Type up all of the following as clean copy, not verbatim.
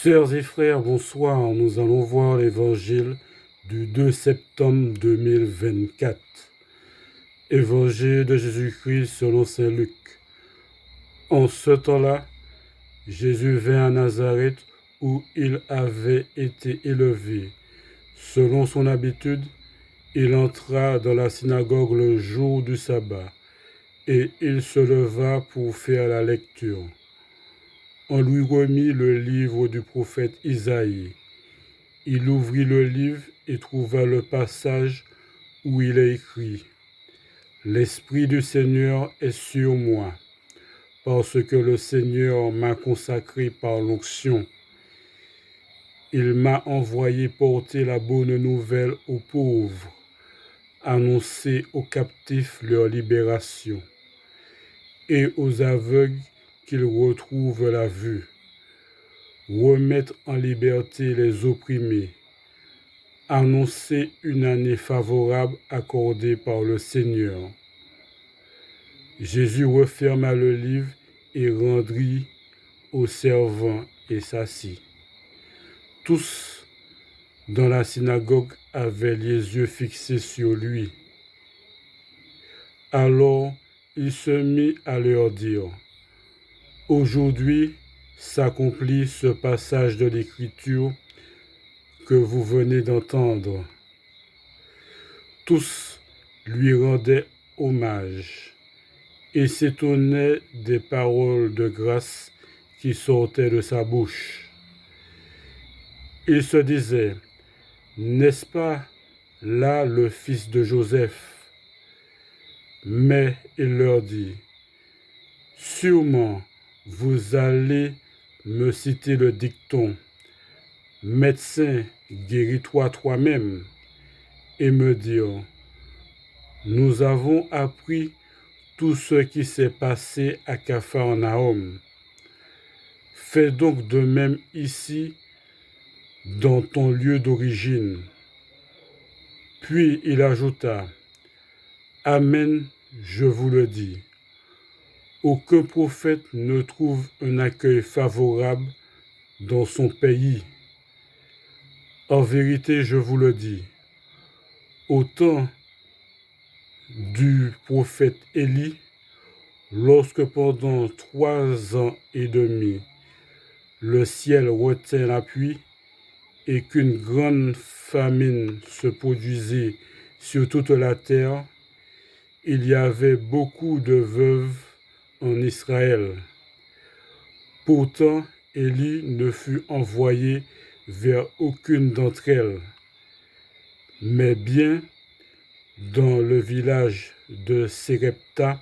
Sœurs et frères, bonsoir. Nous allons voir l'évangile du 2 septembre 2024. Évangile de Jésus-Christ selon saint Luc. En ce temps-là, Jésus vint à Nazareth où il avait été élevé. Selon son habitude, il entra dans la synagogue le jour du sabbat et il se leva pour faire la lecture. On lui remit le livre du prophète Isaïe. Il ouvrit le livre et trouva le passage où il est écrit « L'Esprit du Seigneur est sur moi, parce que le Seigneur m'a consacré par l'onction. Il m'a envoyé porter la bonne nouvelle aux pauvres, annoncer aux captifs leur libération, et aux aveugles qu'ils retrouvent la vue, remettre en liberté les opprimés, annoncer une année favorable accordée par le Seigneur. » Jésus referma le livre et rendit aux servants et s'assit. Tous dans la synagogue avaient les yeux fixés sur lui. Alors il se mit à leur dire « Aujourd'hui s'accomplit ce passage de l'Écriture que vous venez d'entendre. » Tous lui rendaient hommage et s'étonnaient des paroles de grâce qui sortaient de sa bouche. Ils se disaient « N'est-ce pas là le fils de Joseph ?» Mais il leur dit « Sûrement vous allez me citer le dicton « Médecin, guéris-toi toi-même » et me dire « Nous avons appris tout ce qui s'est passé à Capharnaüm. Fais donc de même ici, dans ton lieu d'origine. » Puis il ajouta « Amen, je vous le dis, aucun prophète ne trouve un accueil favorable dans son pays. En vérité, je vous le dis, au temps du prophète Élie, lorsque pendant 3 ans et demi, le ciel retint la pluie et qu'une grande famine se produisit sur toute la terre, il y avait beaucoup de veuves en Israël. Pourtant, Élie ne fut envoyé vers aucune d'entre elles, mais bien dans le village de Sérepta,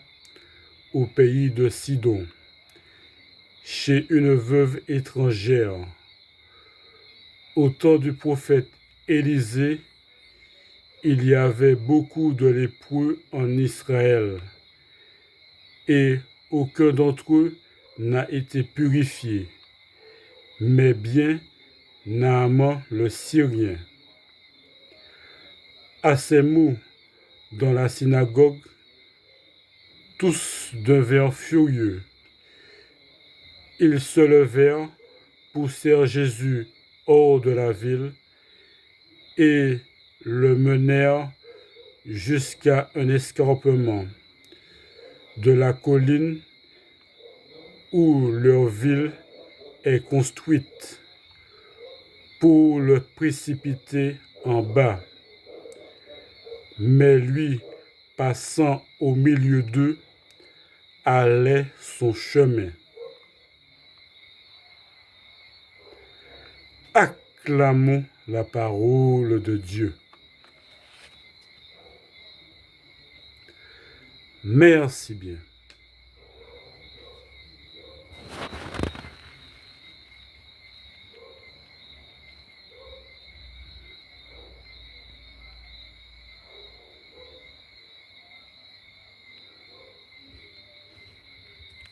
au pays de Sidon, chez une veuve étrangère. Au temps du prophète Élisée, il y avait beaucoup de lépreux en Israël, et aucun d'entre eux n'a été purifié, mais bien Naaman le Syrien. À ces mots, dans la synagogue, tous devinrent furieux. Ils se levèrent, poussèrent Jésus hors de la ville et le menèrent jusqu'à un escarpement de la colline où leur ville est construite, pour le précipiter en bas. Mais lui, passant au milieu d'eux, allait son chemin. Acclamons la parole de Dieu. Merci bien.